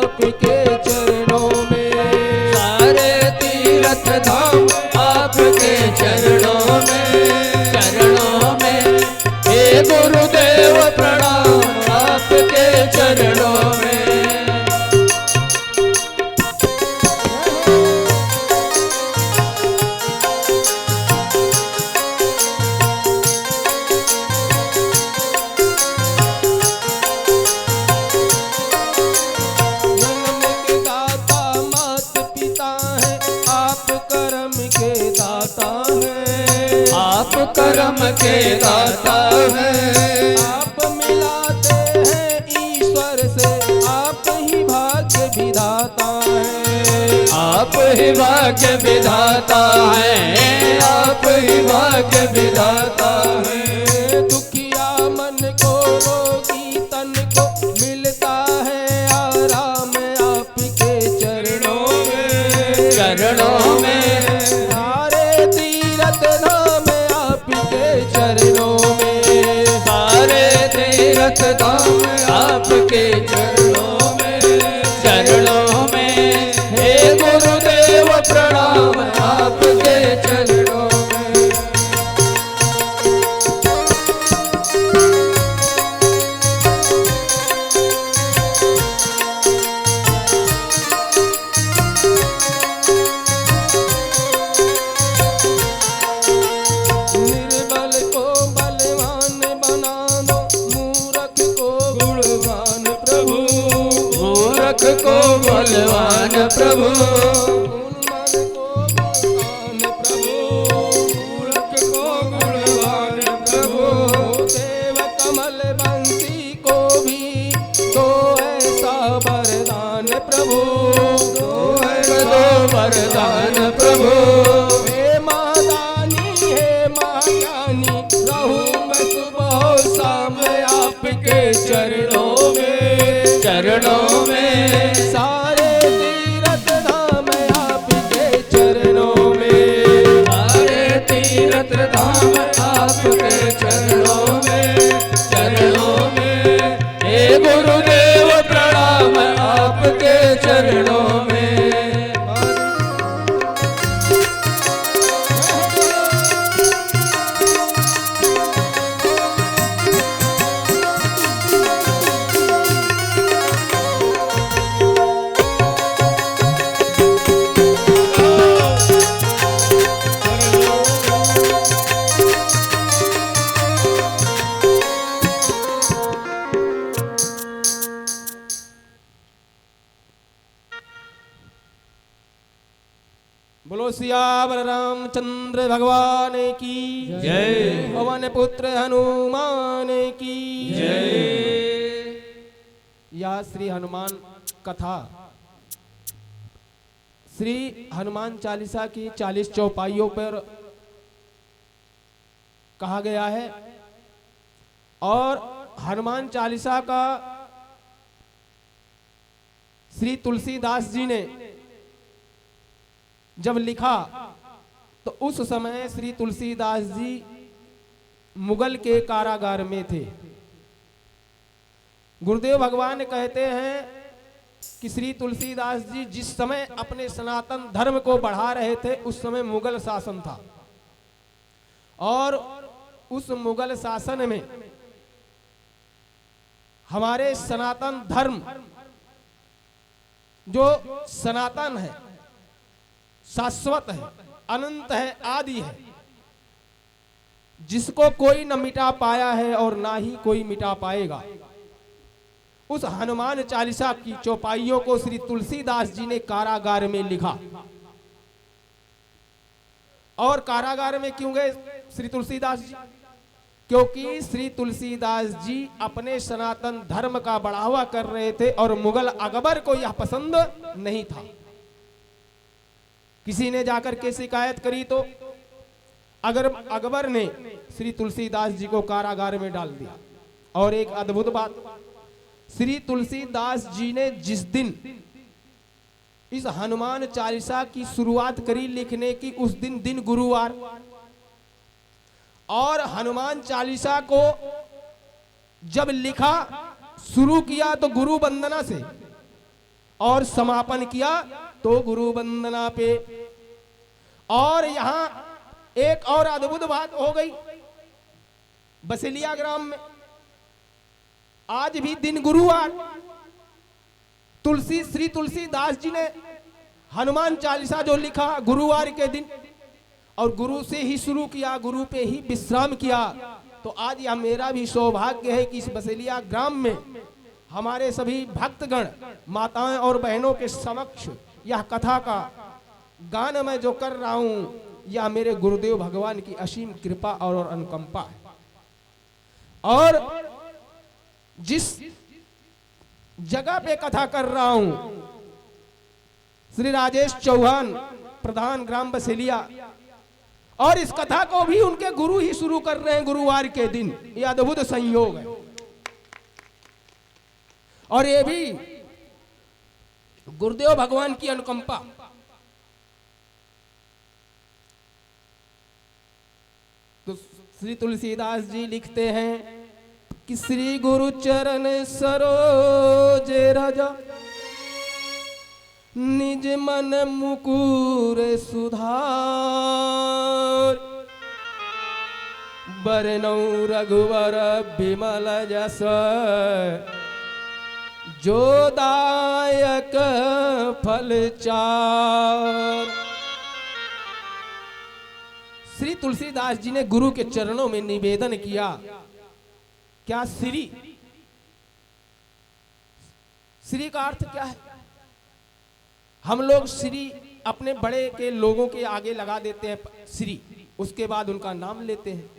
आपके चरणों में, सारे तीर्थ धाम आपके चरणों में हे गुरुदेव प्रणाम आपके चरणों में। कर्म के दाता है, आप मिलाते हैं ईश्वर से, आप ही भाग्य विधाता है, आप ही भाग्य विधाता है, आप ही भाग्य विधाता है। दुखिया मन को रोगी तन को मिलता है आराम आपके चरणों में, चरणों में सारे तीर्थ धाम चरणों में, सारे तीर्थ धाम आपके चरणों में हे गुरुदेव प्रणाम आपके चरणों में। को बलवान प्रभु, मन को बलवान प्रभु, मूर्ख को गुणवान प्रभु, देव कमल बंसी को भी तो ऐसा वरदान प्रभु, दो वरदान प्रभु। हे मादानी हे महाज्ञानी रहूं मैं सुबह शाम आपके चरणों में, सारे तीर्थ धाम आपके चरणों में, सारे तीर्थ धाम आपके चरणों में हे गुरुदेव प्रणाम आपके चरणों में। बोलो सियावर रामचंद्र भगवान की जय, पवन पुत्र हनुमान की जय। यह श्री हनुमान कथा श्री हनुमान चालीसा की 40 चौपाइयों पर कहा गया है और हनुमान चालीसा का श्री तुलसीदास जी ने जब लिखा तो उस समय श्री तुलसीदास जी मुगल के कारागार में थे। गुरुदेव भगवान कहते हैं कि श्री तुलसीदास जी जिस समय अपने सनातन धर्म को बढ़ा रहे थे उस समय मुगल शासन था और उस मुगल शासन में हमारे सनातन धर्म जो सनातन है, शाश्वत है, अनंत है, आदि है, जिसको कोई न मिटा पाया है और ना ही कोई मिटा पाएगा, उस हनुमान चालीसा की चौपाइयों को श्री तुलसीदास जी ने कारागार में लिखा। और कारागार में क्यों गए श्री तुलसीदास जी? क्योंकि श्री तुलसीदास जी अपने सनातन धर्म का बढ़ावा कर रहे थे और मुगल अकबर को यह पसंद नहीं था। किसी ने जाकर के शिकायत करी तो अकबर ने श्री तुलसीदास जी को कारागार में डाल दिया। और एक अद्भुत बात, श्री तुलसीदास जी ने जिस दिन इस हनुमान चालीसा की शुरुआत करी लिखने की, उस दिन गुरुवार, और हनुमान चालीसा को जब लिखा शुरू किया तो गुरु वंदना से, और समापन किया तो गुरु वंदना पे। और यहां एक और अद्भुत बात हो गई बसेलिया ग्राम में। आज भी दिन गुरुवार श्री तुलसीदास जी ने हनुमान चालीसा जो लिखा गुरुवार के दिन, और गुरु से ही शुरू किया, गुरु पे ही विश्राम किया। तो आज यह मेरा भी सौभाग्य है कि इस बसेलिया ग्राम में हमारे सभी भक्तगण माताएं और बहनों के समक्ष यह कथा का गान मैं जो कर रहा हूं, यह मेरे गुरुदेव भगवान की असीम कृपा और अनुकंपा है। और जिस जगह पे कथा कर रहा हूं, श्री राजेश चौहान प्रधान ग्राम बसेलिया, और इस कथा को भी उनके गुरु ही शुरू कर रहे हैं गुरुवार के दिन। यह अद्भुत संयोग है। और ये भी गुरुदेव भगवान की अनुकंपा। तो श्री तुलसीदास जी लिखते हैं कि श्री गुरु चरण सरोज राजा निज मन मुकुर सुधार, बरनौ रघुवर बिमल जस जो दायक फल चार। श्री तुलसीदास जी ने गुरु के चरणों में निवेदन किया। क्या श्री, श्री का अर्थ क्या है? हम लोग श्री अपने बड़े के लोगों के आगे लगा देते हैं श्री, उसके बाद उनका नाम लेते हैं।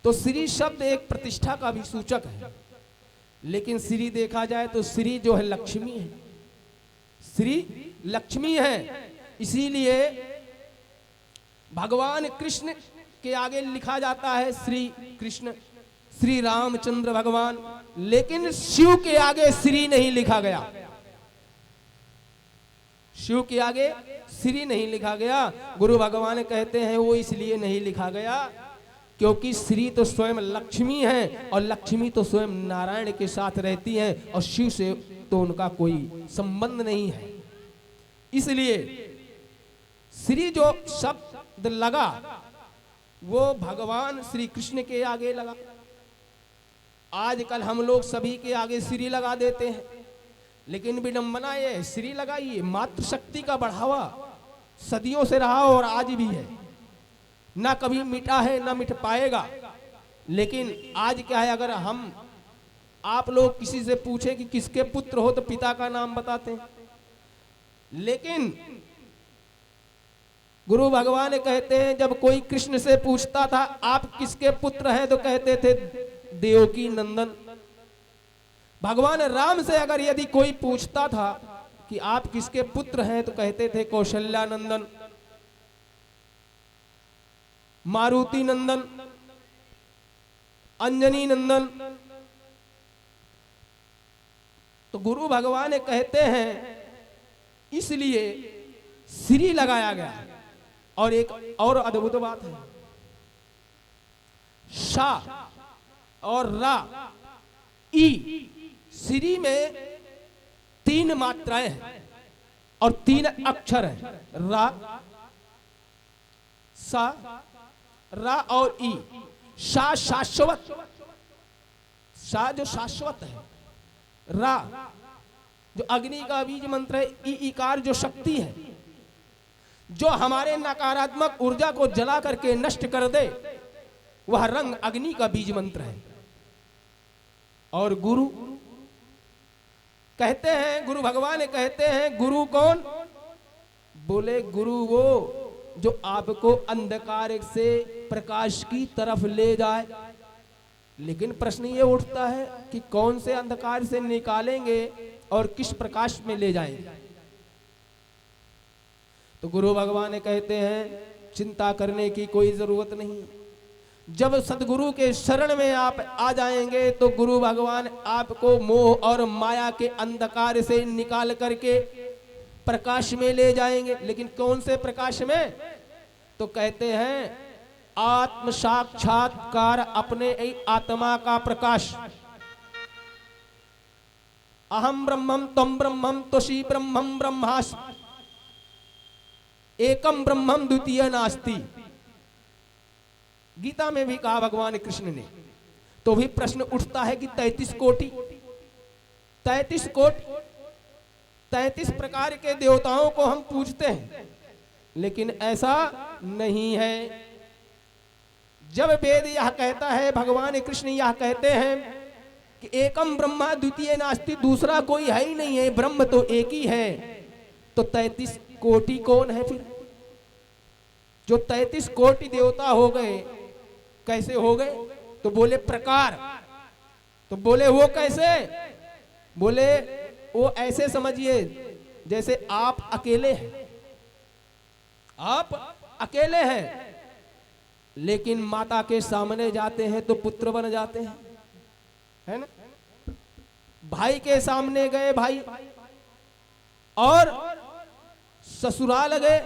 तो श्री शब्द एक प्रतिष्ठा का भी सूचक है, लेकिन श्री देखा जाए तो श्री जो है लक्ष्मी है, श्री लक्ष्मी है। इसीलिए भगवान कृष्ण के आगे लिखा जाता है श्री कृष्ण, श्री रामचंद्र भगवान, लेकिन शिव के आगे श्री नहीं लिखा गया। शिव के आगे श्री नहीं लिखा गया। गुरु भगवान कहते हैं वो इसलिए नहीं लिखा गया क्योंकि श्री तो स्वयं लक्ष्मी है, और लक्ष्मी तो स्वयं नारायण के साथ रहती हैं, और शिव से तो उनका कोई संबंध नहीं है। इसलिए श्री जो शब्द लगा वो भगवान श्री कृष्ण के आगे लगा। आजकल हम लोग सभी के आगे श्री लगा देते हैं, लेकिन विडंबना ये है, श्री लगाइए, मातृशक्ति का बढ़ावा सदियों से रहा और आज भी है, ना कभी मिटा है ना मिट पाएगा। लेकिन आज क्या है, अगर हम आप लोग किसी से पूछे कि किसके पुत्र हो तो पिता का नाम बताते हैं, लेकिन गुरु भगवान कहते हैं जब कोई कृष्ण से पूछता था आप किसके पुत्र हैं तो कहते थे देवकी नंदन। भगवान राम से अगर यदि कोई पूछता था कि आप किसके पुत्र हैं तो कहते थे कौशल्या नंदन, मारुति नंदन, अंजनी नंदन। तो गुरु भगवान कहते हैं इसलिए श्री लगाया गया। और एक और अद्भुत बात है, शा और रा ई, श्री में 3 मात्राएं हैं और 3 अक्षर हैं, रा, सा, रा और ई। शा शाश्वत, शा जो शाश्वत है, रा जो अग्नि का बीज मंत्र है, ई इकार जो शक्ति है, जो हमारे नकारात्मक ऊर्जा को जला करके नष्ट कर दे, वह रंग अग्नि का बीज मंत्र है। और गुरु कहते हैं, गुरु भगवान कहते हैं गुरु कौन? बोले गुरु वो जो आपको अंधकार से प्रकाश की तरफ ले जाए। लेकिन प्रश्न ये उठता है कि कौन से अंधकार से निकालेंगे और किस प्रकाश में ले जाएंगे? तो गुरु भगवान कहते हैं चिंता करने की कोई जरूरत नहीं। जब सदगुरु के शरण में आप आ जाएंगे तो गुरु भगवान आपको मोह और माया के अंधकार से निकाल करके प्रकाश में ले जाएंगे। लेकिन कौन से प्रकाश में? तो कहते हैं आत्म साक्षात्कार, अपने आत्मा का प्रकाश। अहम ब्रह्मम तम ब्रह्मम त्वसी ब्रह्मम ब्रह्मास्मि एकम ब्रह्मम द्वितीय नास्ति। गीता में भी कहा भगवान कृष्ण ने। तो भी प्रश्न उठता है कि 33 कोटि 33 प्रकार के देवताओं को हम पूजते हैं, लेकिन ऐसा नहीं है। जब वेद यह कहता है, भगवान कृष्ण यह कहते हैं कि एकम ब्रह्मा द्वितीय नास्ति, दूसरा कोई है ही नहीं है, ब्रह्म तो एक ही है, तो 33 कोटि कौन है फिर? जो 33 कोटि देवता हो गए, कैसे हो गए? तो बोले प्रकार। तो बोले वो कैसे? बोले वो ऐसे समझिए जैसे आप अकेले हैं, आप अकेले हैं, लेकिन माता के सामने जाते हैं तो पुत्र बन जाते हैं, है ना? भाई के सामने गए भाई, और ससुराल गए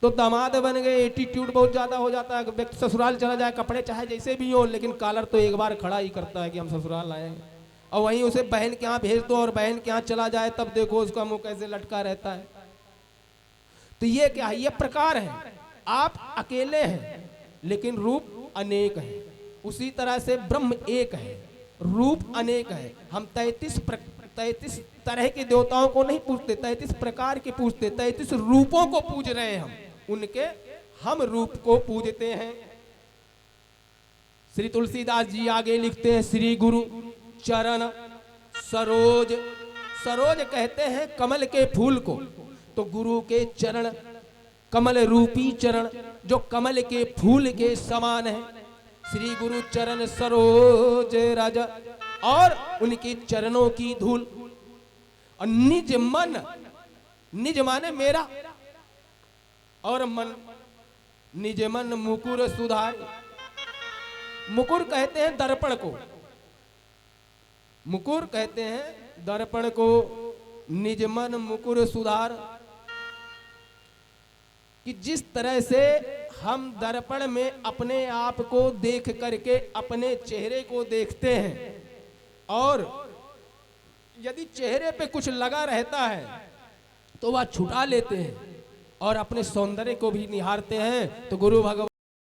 तो दामाद बन गए। एटीट्यूड बहुत ज्यादा हो जाता है, व्यक्ति ससुराल चला जाए, कपड़े चाहे जैसे भी हो, लेकिन कॉलर तो एक बार खड़ा ही करता है कि हम ससुराल आए हैं। और वहीं उसे बहन के यहाँ भेज दो और बहन के यहाँ चला जाए, तब देखो उसका मुंह कैसे लटका रहता है। तो ये क्या है? ये प्रकार है। आप अकेले हैं लेकिन रूप अनेक है। उसी तरह से ब्रह्म एक है, रूप अनेक है। हम 33 तरह के देवताओं को नहीं पूजते, 33 प्रकार के पूजते, 33 रूपों को पूज रहे हैं हम, उनके हम रूप को पूजते हैं। श्री तुलसीदास जी आगे लिखते हैं, श्री गुरु चरण सरोज। सरोज कहते हैं कमल के फूल को, तो गुरु के चरण, कमल रूपी चरण जो कमल के फूल के समान है। श्री गुरु चरण सरोज रज, और उनके चरणों की धूल। और निज मन, निज माने मेरा, और मन, निज मन मुकुर सुधार। मुकुर कहते हैं दर्पण को, मुकुर कहते हैं दर्पण को। निज मन मुकुर सुधार, कि जिस तरह से हम दर्पण में अपने आप को देख करके अपने चेहरे को देखते हैं, और यदि चेहरे पे कुछ लगा रहता है तो वह छुटा लेते हैं और अपने सौंदर्य को भी निहारते हैं। तो गुरु भगवान